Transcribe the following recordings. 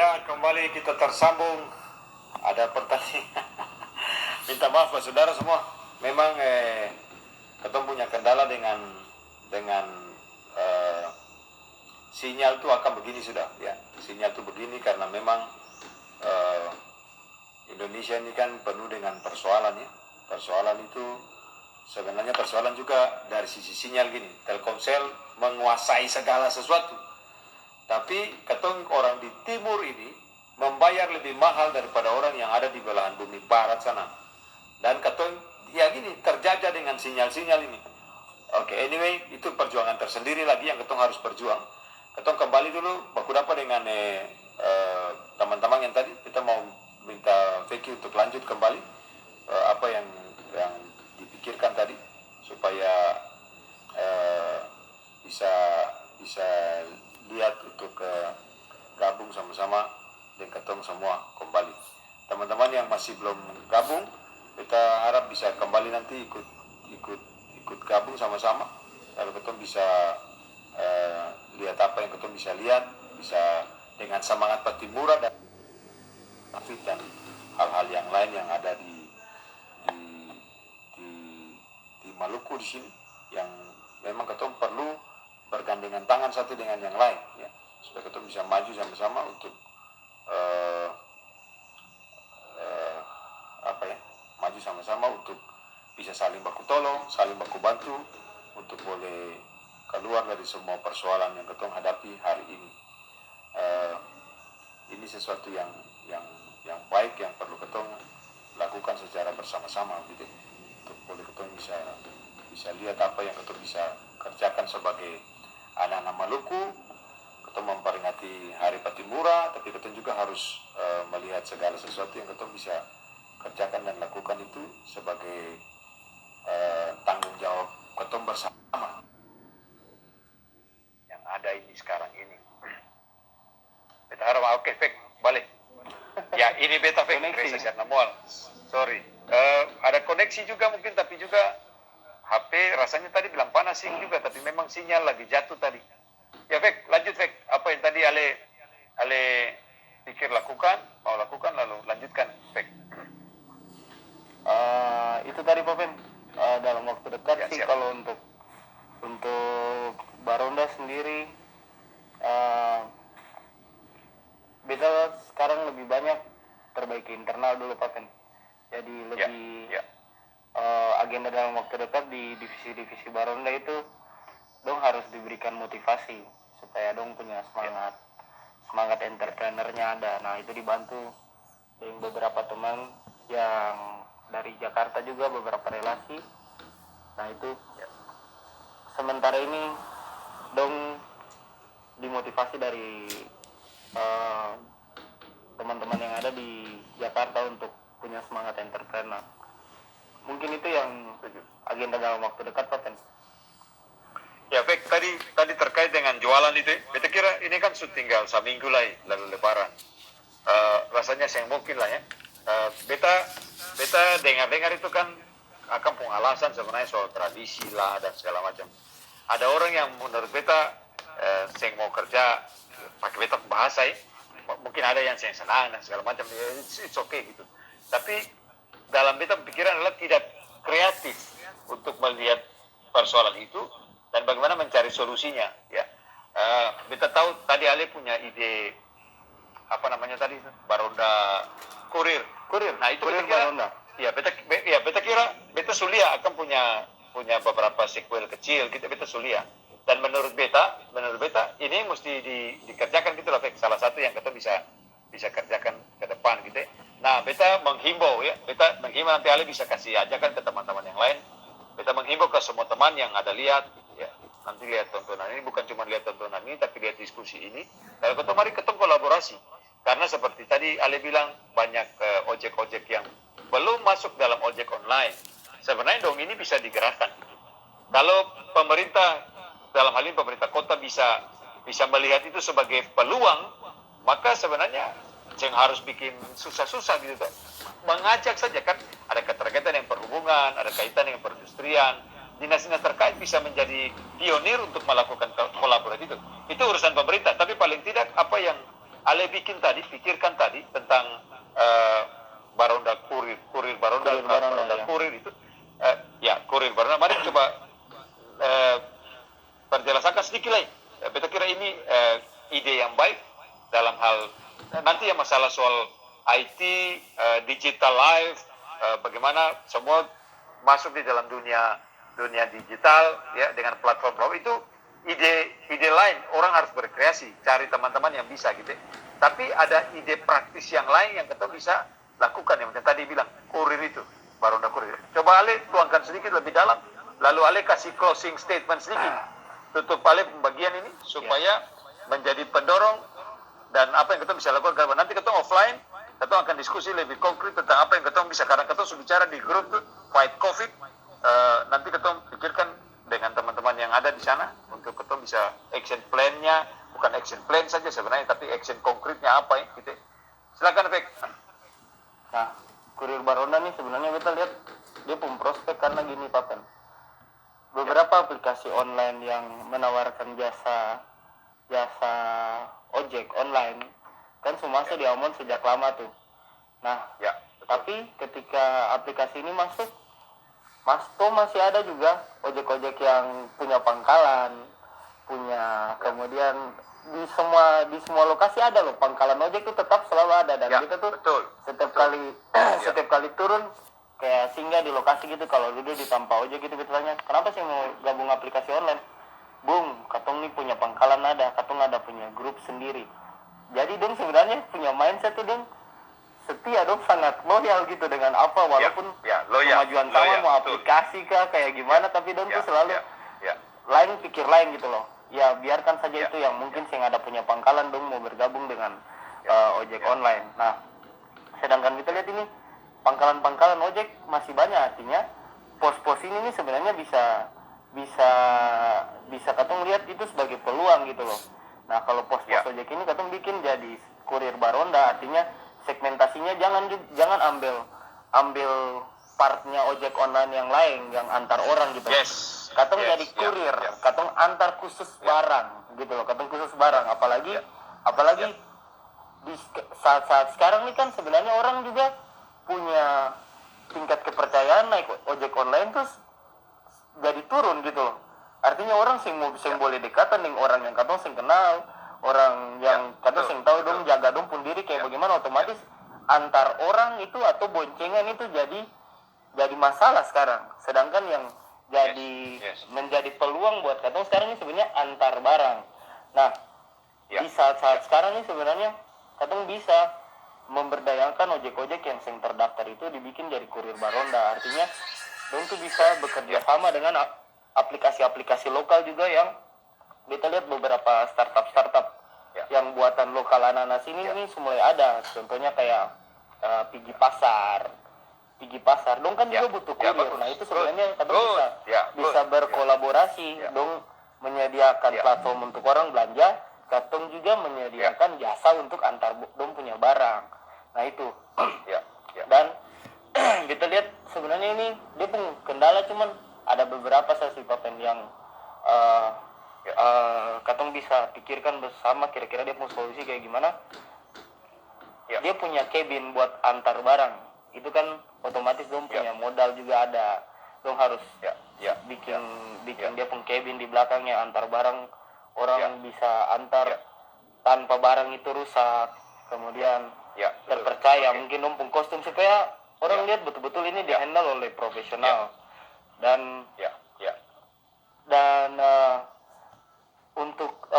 Ya, kembali kita tersambung. Ada pertanyaan. Minta maaf Pak Saudara semua. Memang kita punya kendala dengan sinyal itu akan begini sudah ya. Sinyal itu begini karena memang Indonesia ini kan penuh dengan persoalan ya. Persoalan itu sebenarnya persoalan juga dari sisi sinyal gini. Telkomsel menguasai segala sesuatu. Tapi ketong orang di timur ini membayar lebih mahal daripada orang yang ada di belahan bumi barat sana. Dan ketong ya gini terjajah dengan sinyal-sinyal ini. Oke, anyway itu perjuangan tersendiri lagi yang ketong harus berjuang. Ketong kembali dulu baku dapat dengan teman-teman yang tadi. Kita mau minta Vicky untuk lanjut kembali apa yang dipikirkan tadi supaya bisa lihat untuk gabung sama-sama dan ketemu semua kembali. Teman-teman yang masih belum gabung, kita harap bisa kembali nanti ikut gabung sama-sama. Lalu ketemu bisa lihat apa yang ketemu bisa lihat, bisa dengan semangat Patimura dan hal-hal yang lain yang ada di Maluku di sini yang memang ketemu perlu bergandengan tangan satu dengan yang lain ya, supaya kita bisa maju sama-sama untuk maju sama-sama untuk bisa saling baku tolong, saling baku bantu untuk boleh keluar dari semua persoalan yang kita hadapi hari ini. Ini sesuatu yang baik yang perlu kita lakukan secara bersama-sama gitu, untuk boleh kita bisa lihat apa yang kita bisa kerjakan sebagai anak-anak Maluku. Kita memperingati Hari Patimura, tapi kita juga harus melihat segala sesuatu yang kita bisa kerjakan dan lakukan itu sebagai tanggung jawab kita bersama yang ada ini sekarang ini. Beta harap oke, Fek, balik. Ya, ini beta Fek, Reza Namual. Sorry. Ada koneksi juga mungkin, tapi juga HP rasanya tadi bilang panas sih juga, tapi memang sinyal lagi jatuh tadi. Ya Fek, lanjut Fek. Apa yang tadi Ale pikir mau lakukan lalu lanjutkan Fek. Itu tadi Pak Fen, dalam waktu dekat ya, sih siap. Kalau untuk Baronda sendiri, beta sekarang lebih banyak perbaiki internal dulu Pak Fen. Jadi lebih agenda dalam waktu dekat di divisi-divisi Baronda itu dong harus diberikan motivasi supaya dong punya semangat entrepreneurnya ada. Nah itu dibantu dengan beberapa teman yang dari Jakarta juga, beberapa relasi. Nah itu sementara ini dong dimotivasi dari teman-teman yang ada di Jakarta untuk punya semangat entrepreneur. Mungkin itu yang agenda dalam waktu dekat Pak Fen. Ya Fek, tadi terkait dengan jualan itu, beta kira ini kan sudah tinggal seminggu lah lalu lebaran. Rasanya saya mungkin lah ya. Beta dengar itu kan akan punya alasan sebenarnya soal tradisi lah dan segala macam. Ada orang yang menurut beta saya mau kerja pakai beta bahasa ya. Mungkin ada yang saya senang dan segala macam. It's okay gitu. Tapi dalam beta pikiran adalah tidak kreatif untuk melihat persoalan itu dan bagaimana mencari solusinya ya. Beta tahu tadi Ale punya ide apa namanya tadi Baronda kurir. Nah itu kurir Baronda. Beta kira beta sulia akan punya beberapa sequel kecil gitu, beta sulia. Dan menurut beta ini mesti dikerjakan gitu lah, salah satu yang kita bisa kerjakan ke depan gitu. Nah, beta menghimbau nanti Ale bisa kasih ajakan ke teman-teman yang lain. Beta menghimbau ke semua teman yang ada lihat ya, nanti lihat tontonan ini, bukan cuma lihat tontonan ini tapi lihat diskusi ini. Kalau mari ketemu kolaborasi. Karena seperti tadi Ale bilang banyak ojek-ojek yang belum masuk dalam ojek online. Sebenarnya dong ini bisa digerakkan. Kalau pemerintah dalam hal ini pemerintah kota bisa melihat itu sebagai peluang, maka sebenarnya jangan harus bikin susah-susah gitu kan. Mengajak saja kan, ada keterkaitan yang perhubungan, ada kaitan dengan perindustrian, dinas-dinas terkait bisa menjadi pionir untuk melakukan kolaborasi itu. Itu urusan pemerintah, tapi paling tidak apa yang Ale pikirkan tadi tentang Baronda Kurir Baronda, Kurir Baronda, Baronda ya. Kurir itu, Kurir Baronda. Mari coba perjelaskan sedikit lagi. Beta kira ini ide yang baik dalam hal nanti ya masalah soal IT, digital life, bagaimana semua masuk di dalam dunia digital ya dengan platform itu ide lain. Orang harus berkreasi, cari teman-teman yang bisa gitu. Tapi ada ide praktis yang lain yang kita bisa lakukan yang tadi bilang kurir itu, Baronda Kurir. Coba Ale tuangkan sedikit lebih dalam, lalu Ale kasih closing statement sedikit, tutup Ale pembagian ini supaya menjadi pendorong dan apa yang kita bisa lakukan. Karena nanti kita offline, kita akan diskusi lebih konkret tentang apa yang kita bisa. Karena kita sudah bicara di grup tuh Fight COVID, nanti kita pikirkan dengan teman-teman yang ada di sana untuk kita bisa action plan-nya, bukan action plan saja sebenarnya, tapi action konkretnya apa ya gitu. Silakan Fek. Nah, Kurir Baronda nih sebenarnya kita lihat dia pun prospek karena gini Papen. Beberapa aplikasi online yang menawarkan jasa ojek online kan semua diomong sejak lama tuh. Nah, tapi ketika aplikasi ini masuk, masih ada juga ojek-ojek yang punya pangkalan, kemudian di semua lokasi ada loh pangkalan ojek itu tetap selalu ada dan kita tuh setiap kali turun kayak singgah di lokasi gitu, kalau duduk di tanpa ojek gitu kita tanya kenapa sih mau gabung aplikasi online, bung katong nih punya pangkalan ada, katong ada punya grup sendiri. Jadi dong sebenarnya punya mindset tuh dong setia, dong sangat loyal gitu dengan apa walaupun kemajuan sama mau aplikasi kah kayak gimana, tapi dong tuh selalu pikir lain gitu loh. Ya biarkan saja itu yang mungkin sih ada punya pangkalan dong mau bergabung dengan ojek online. Nah, sedangkan kita lihat ini pangkalan ojek masih banyak, artinya pos-pos ini nih sebenarnya bisa katong lihat itu sebagai peluang gitu loh. Nah, kalau pos-pos ojek ini katong bikin jadi Kurir Baronda, artinya segmentasinya jangan ambil partnya ojek online yang lain yang antar orang gitu. Katong jadi kurir, katong antar khusus barang gitu loh, katong khusus barang. Apalagi di saat sekarang ini kan sebenarnya orang juga punya tingkat kepercayaan naik ojek online terus jadi turun gitu loh. Artinya orang sing boleh dekatan dengan orang yang katong sing kenal, orang yang katong sing tahu dong jaga dong pun diri kayak bagaimana, otomatis antar orang itu atau boncengan itu jadi masalah sekarang. Sedangkan yang menjadi peluang buat katong sekarang ini sebenarnya antar barang. Nah, di saat-saat sekarang ini sebenarnya katong bisa memberdayakan ojek-ojek yang sing terdaftar itu dibikin jadi Kurir Baronda. Artinya dong tuh bisa bekerja sama dengan aplikasi-aplikasi lokal juga yang kita lihat beberapa startup yang buatan lokal anak-anak sini ini mulai ada. Contohnya kayak Pigi Pasar, dong kan juga butuh kurir. Nah itu sebenarnya kadang bisa berkolaborasi, dong menyediakan platform untuk orang belanja, katong juga menyediakan jasa untuk antar dong punya barang. Nah itu. Dan kita lihat sebenarnya ini dia pun kendala, cuman ada beberapa sesi papen yang katong bisa pikirkan bersama kira-kira dia punya solusi kayak gimana. Dia punya cabin buat antar barang. Itu kan otomatis dong punya modal juga ada. Dong harus bikin dia pun cabin di belakangnya, antar barang orang bisa antar tanpa barang itu rusak. Kemudian terpercaya mungkin dong pun kostum supaya orang lihat betul-betul ini dihandle oleh profesional. Dan untuk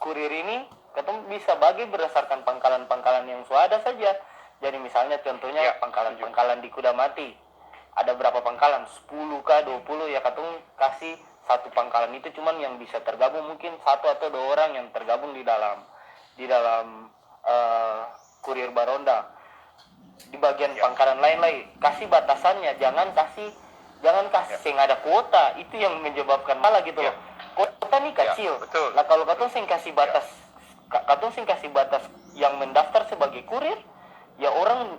kurir ini katong bisa bagi berdasarkan pangkalan-pangkalan yang sudah ada saja. Jadi misalnya contohnya pangkalan di Kudamati. Ada berapa pangkalan? 10 kah, 20 ya, katong kasih satu pangkalan itu cuman yang bisa tergabung mungkin 1 atau 2 orang yang tergabung di dalam Kurir Baronda. Di bagian pangkalan lain lagi kasih batasannya, jangan kasih sing ada kuota, itu yang menyebabkan malah gitu loh. Kuota nih kecil. Lah kalau katong sing kasih batas yang mendaftar sebagai kurir, ya orang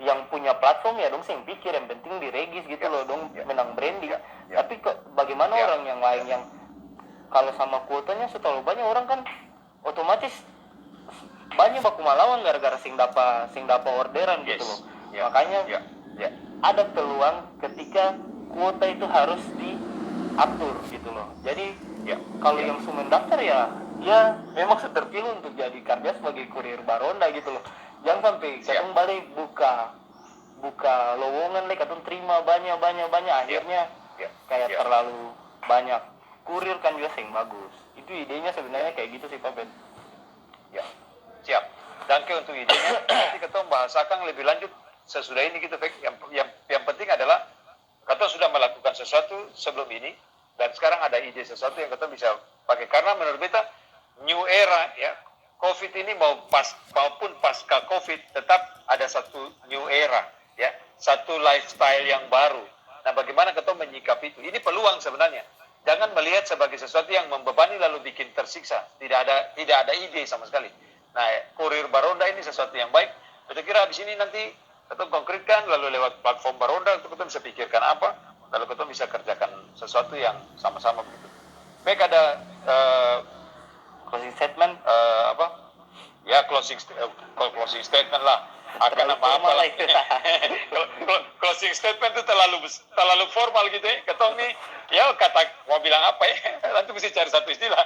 yang punya platform ya dong sing pikir yang penting diregis gitu loh dong, menang branding. Tapi bagaimana orang yang lain yang kalau sama kuotanya terlalu banyak, orang kan otomatis banyak baku malawan gara-gara sing dapa orderan gitu loh. Makanya ada peluang ketika kuota itu harus diatur gitu loh. Jadi kalau yang sudah mendaftar ya memang terpilih untuk jadi kerja sebagai kurir baronda gitu loh. Jangan sampai katong balik buka lowongan katong terima banyak akhirnya kayak terlalu banyak kurir kan juga sing bagus. Itu idenya sebenarnya kayak gitu sih Pak Ben. Ya, siap. Danke untuk idenya. Nanti kita bahasakan lebih lanjut sesudah ini gitu, Pak. Yang penting adalah kita sudah melakukan sesuatu sebelum ini dan sekarang ada ide sesuatu yang kita bisa pakai karena menurut kita new era ya. COVID ini maupun pasca COVID tetap ada satu new era ya, satu lifestyle yang baru. Nah, bagaimana kita menyikapi itu? Ini peluang sebenarnya. Jangan melihat sebagai sesuatu yang membebani lalu bikin tersiksa. Tidak ada ide sama sekali. Nah, kurir Baronda ini sesuatu yang baik. Saya kira di sini nanti kita konkretkan lalu lewat platform Baronda kita bisa pikirkan apa, lalu kita bisa kerjakan sesuatu yang sama-sama begitu. Baik, ada closing statement closing statement lah. Akan apa lah itu. Closing statement itu terlalu formal gitu ya. Ketong nih, ya kata mau bilang apa ya? Nanti mesti cari satu istilah.